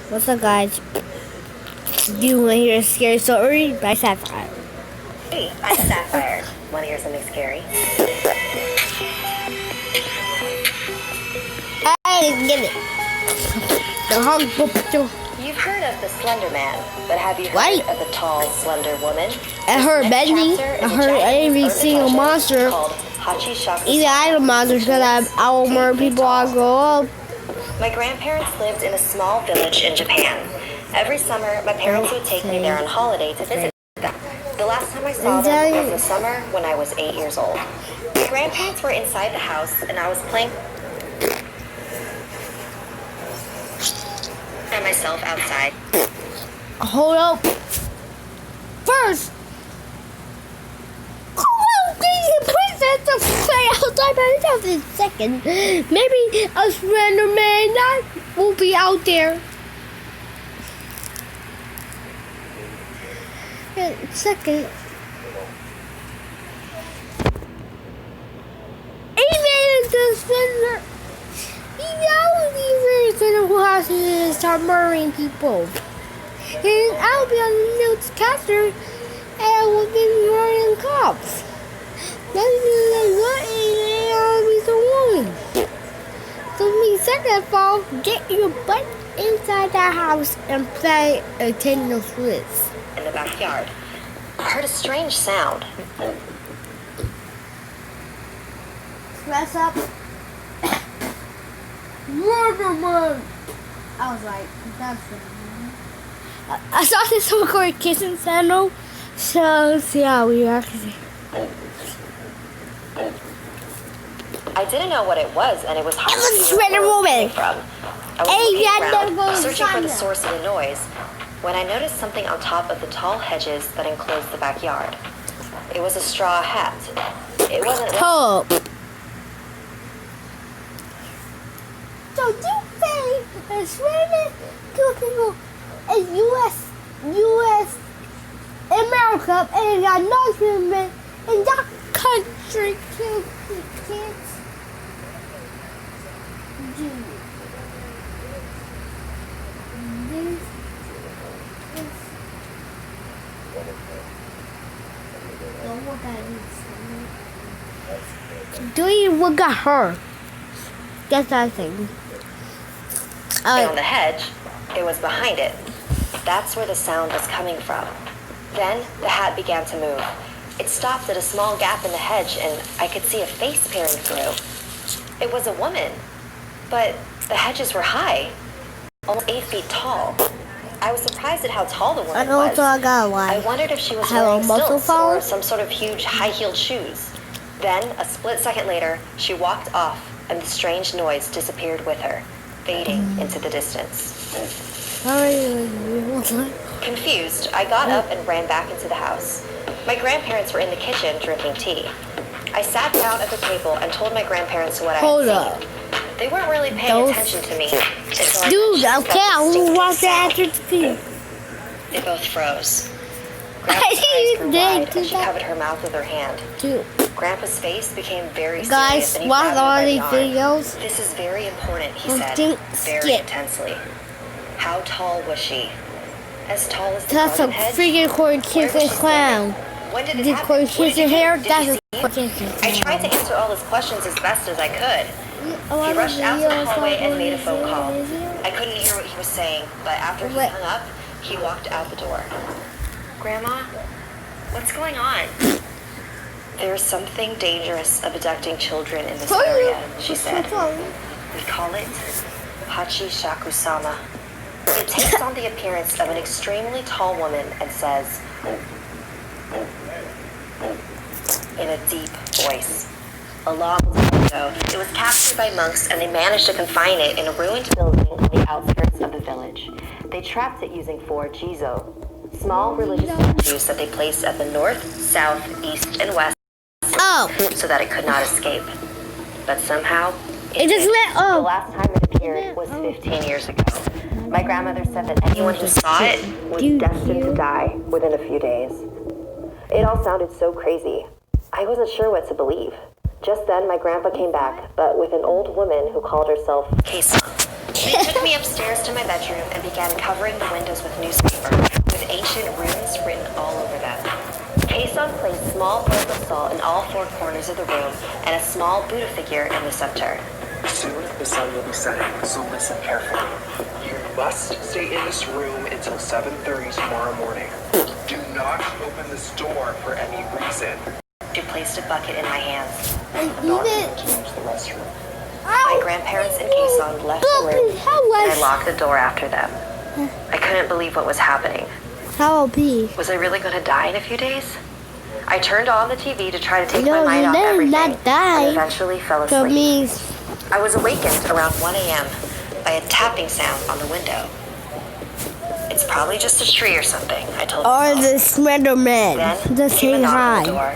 What's up, guys? Do you want to hear a scary story by Sapphire? Hey, I'm Sapphire. Want to hear something scary? Hey, get it. You've heard of the Slender Man, but have you heard Right. of the tall, slender woman? I heard Next Bendy. chapter I is a heard Japanese every single urban monster. legend called Hachishaku. Even idol monsters, because I will murder people I grow up. My grandparents lived in a small village in Japan. Every summer, my parents would take me there on holiday to visit them. The last time I saw them was the summer when I was 8 years old. My grandparents were inside the house, and I was playing by myself outside. Hold up. First, princess to stay outside by herself in a second. Maybe a Slender Man that will be out there. And second, even the Slender, he knows he's gonna who has to start murdering people. And I'll be on the newscaster and I will be murdering cops. That means I'll be the one. So me second of all, get your butt inside that house and play a Nintendo Switch. In the backyard. I heard a strange sound. Press up. Murder man. I was like, that's it. I saw this record kissing Sandal, so see how we are. I didn't know what it was, and it was hard It was to see Slender where it was Woman. coming from. I was Hey, looking yeah, around, never searching for the found source of the noise, when I noticed something on top of the tall hedges that enclosed the backyard. It was a straw hat. It wasn't. Top. So you say a Swedish two people in U.S. America and got no human in that country kill kids. Do you look at her? That's that thing. And on the hedge, it was behind it. That's where the sound was coming from. Then the hat began to move. It stopped at a small gap in the hedge, and I could see a face peering through. It was a woman, but the hedges were high, almost 8 feet tall. I was surprised at how tall the woman was. I wondered if she was wearing stilts or some sort of huge high-heeled shoes. Then, a split second later, she walked off, and the strange noise disappeared with her, fading into the distance. Confused, I got up and ran back into the house. My grandparents were in the kitchen drinking tea. I sat down at the table and told my grandparents what I had seen. They weren't really paying attention to me. Dude, okay, I will watch that after the tea. They both froze. Grandpa's eyes grew wide and she covered her mouth with her hand. Dude. Grandpa's face became very Guys, serious and he watch grabbed me all by the these arm. videos. This is very important, he said, Don't very skip. intensely. How tall was she? As tall as the That's a garden hedge? freaking corn Where was kissing she clown. standing? When did it The happen? corn What did you kissing do? hair, Did that's you a see corn him? kissing I tried to answer all his questions as best as I could. He rushed out to the hallway and made a phone call. I couldn't hear what he was saying, but after he hung up, he walked out the door. Grandma, what's going on? There's something dangerous abducting children in this area, she said. We call it Hachishaku-sama. It takes on the appearance of an extremely tall woman and says, in a deep voice. A long time ago, it was captured by monks and they managed to confine it in a ruined building on the outskirts of the village. They trapped it using 4 jizo, small religious statues that they placed at the north, south, east, and west so that it could not escape. But somehow, It just went the up. last time it appeared was 15 years ago. My grandmother said that anyone who saw it was destined to die within a few days. It all sounded so crazy. I wasn't sure what to believe. Just then, my grandpa came back, but with an old woman who called herself Kei-san. They took me upstairs to my bedroom and began covering the windows with newspaper, with ancient runes written all over them. Kason placed small bowls of salt in all four corners of the room and a small Buddha figure in the center. Soon the sun will be setting, so listen carefully. You must stay in this room until 7:30 tomorrow morning. Do not open this door for any reason. She placed a bucket in my hands. And I'm not even. going to use the restroom. My grandparents and Kason left the room, and I locked the door after them. I couldn't believe what was happening. How will be? Was I really going to die in a few days? I turned on the TV to try to take No, my mind off you never everything, not die. and eventually fell So it asleep. means. I was awakened around 1 a.m. by a tapping sound on the window. It's probably just a tree or something, I told Or myself. the Slender Man. Then Just came a saying knock on the hi. door,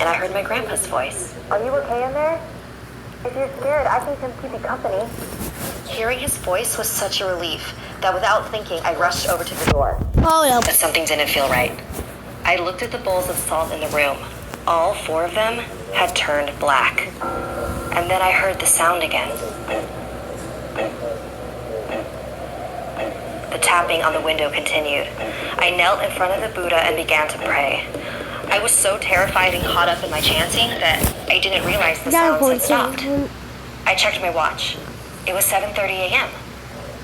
and I heard my grandpa's voice. Are you okay in there? If you're scared, I can come keep you company. Hearing his voice was such a relief that without thinking, I rushed over to the door. Hold up. But something didn't feel right. I looked at the bowls of salt in the room. All four of them had turned black. And then I heard the sound again. The tapping on the window continued. I knelt in front of the Buddha and began to pray. I was so terrified and caught up in my chanting that I didn't realize the sounds had stopped. I checked my watch. It was 7:30 a.m.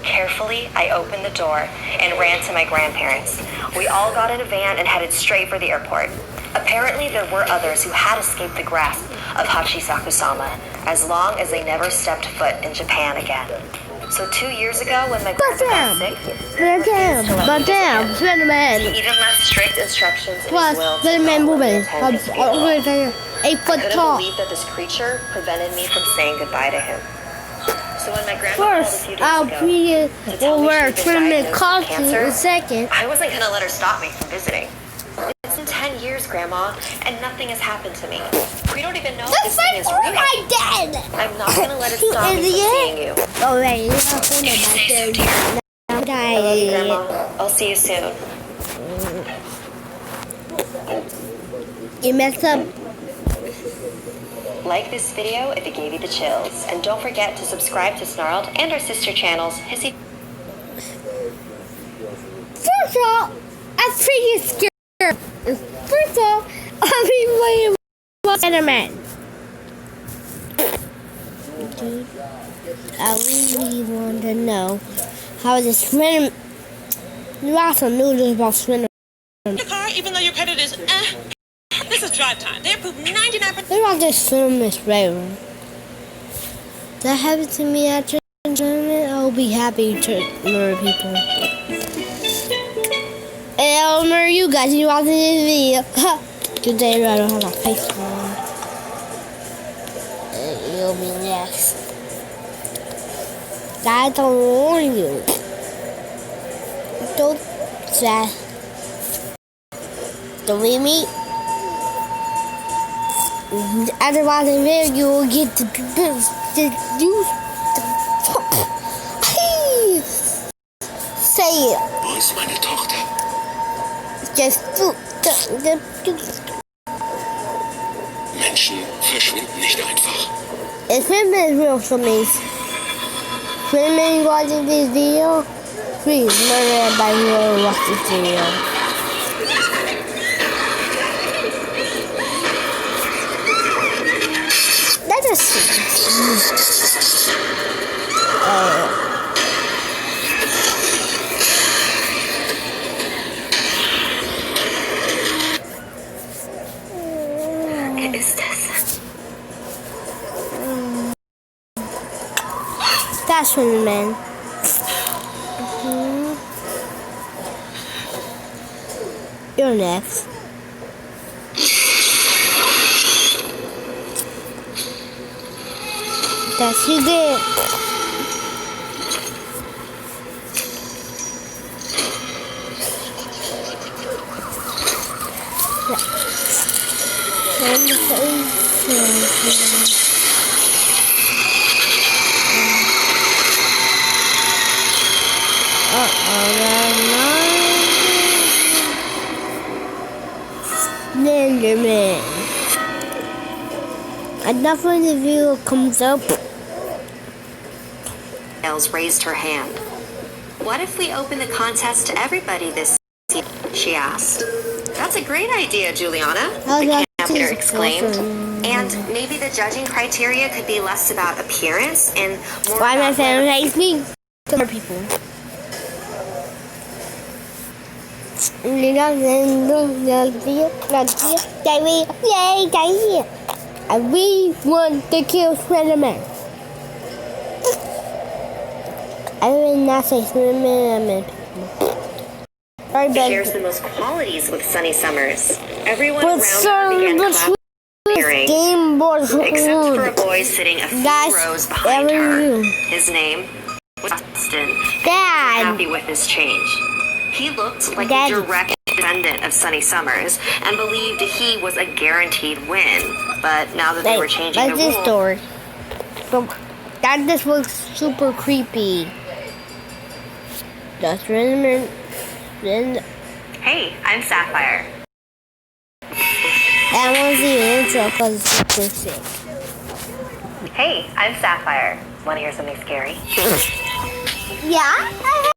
Carefully, I opened the door and ran to my grandparents. We all got in a van and headed straight for the airport. Apparently, there were others who had escaped the grasp of Hachisaku-sama, as long as they never stepped foot in Japan again. So 2 years ago, when my grandpa got sick, But damn, Slender he Man. even left strict instructions in Plus, his will to Slender Man not let me moving. attend his funeral. 8 foot I couldn't tall. believe that this creature prevented me from saying goodbye to him. So when my grandma called a First, few days I'll ago be to tell me over she'd been tournament diagnosed with costume cancer, in second. I wasn't gonna let her stop me from visiting. It's been 10 years, Grandma, and nothing has happened to me. We don't even know if That's this thing is real. my dad! I'm not gonna let it You stop me from idiot. seeing you. Oh, right, you're not If you say so, going dear. to I love you, die. Grandma. I'll see you soon. You messed up. Like this video if it gave you the chills. And don't forget to subscribe to Snarled and our sister channels, Hissy. First of all, I'm pretty scared. First of all, I'll be waiting for Slender Man. Dude, I really want to know how the Slender. Lots of noodles about Slender. Your car, even though your credit is this is drive time. They approve 99%. What about this film is Raven? That happened to me at church tournament. I'll be happy to murder people. And I'll murder you guys if you watch this video. Today I don't have my face on. And you'll be next. I don't warn you. Don't say. Don't leave me. After watching the video, you will get the use say it. Wo ist meine Tochter? Just do Menschen verschwinden nicht einfach. If him is real for me. When you watching this video, please murder everybody who ever watched this video. Let us see. What is this? That's from the man. You're next. That's you did. Slenderman. Enough when the video comes up. Miles raised her hand. What if we open the contest to everybody this season? She asked. That's a great idea, Juliana, the camp leader exclaimed. And maybe the judging criteria could be less about appearance and more Why my about family likes me? To more people. And we want to kill Spider-Man. I will not say Spider-Man. shares the most qualities with Sunny Summers. Everyone But around her began clapping, Game Boy except for a boy sitting a few Guys, rows behind ever her. you. His name was Austin. Dad. Happy with this change. He looked like Dad. a direct descendant of Sunny Summers and believed he was a guaranteed win. But now that they were changing the this rules, door. So, that just looks super creepy. Just remember. hey, I'm Sapphire. I want to see the intro because it's super sick. Hey, I'm Sapphire. Want to hear something scary? Yeah, I